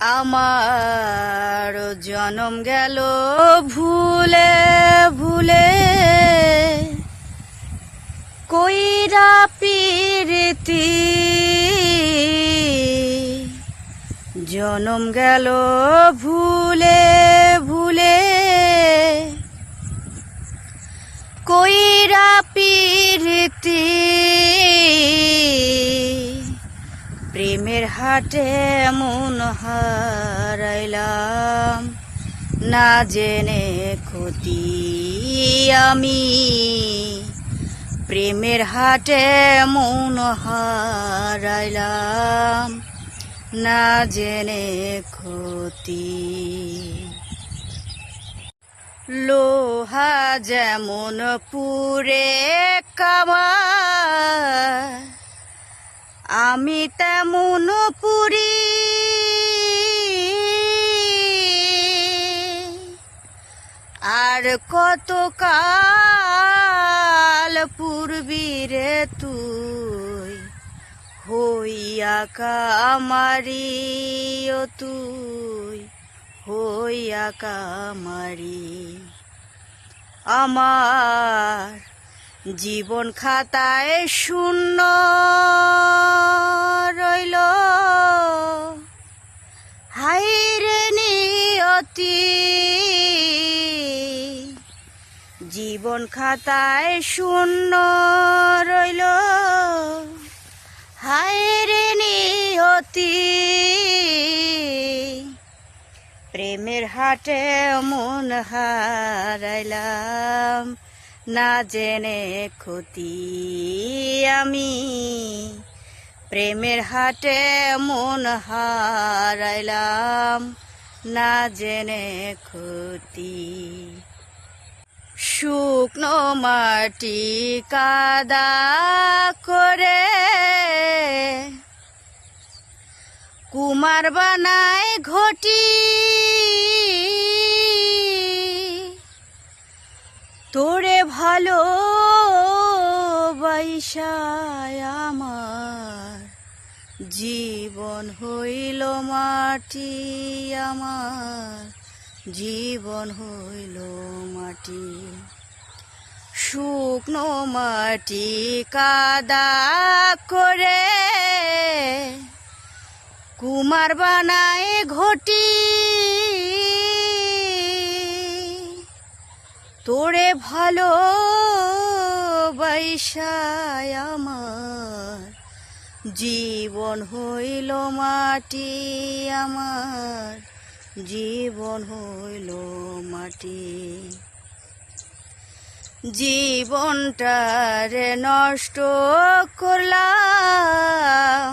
আমার জনম গেল ভুলে ভুলে কইরা পিরিতি জনম গেল ভুলে ভুলে কইরা পিরিতি প্রেমের হাটে মন হারাইলাম না জেনে ক্ষতি আমি প্রেমের হাটে মন হারাইলাম না জেনে ক্ষতি লোহা যেমন পুরে কামার আমি তেমন পুরি আর কত কাল পূর্বী রে তুই হইয়া কামারি ও তুই হইয়া কামারি আমার জীবন খাতায় শূন্য রইল হাইরে নিয়তি জীবন খাতায় শূন্য রইল হাইরে নিয়তি প্রেমের হাটে মন হারাইলাম না জেনে ক্ষতি আমি প্রেমের হাটে মন হারাইলাম না জেনে ক্ষতি শুকনো মাটি কাদা করে কুমার বানায় ঘটি তোরে ভালো বাইসায় আমার জীবন হইল মাটি আমার জীবন হইল মাটি শুকনো মাটি কাদা করে কুমার বানায় ঘটি তোরে ভালো বাইসায় আমার জীবন হইল মাটি আমার জীবন হইল মাটি জীবনটারে নষ্ট করলাম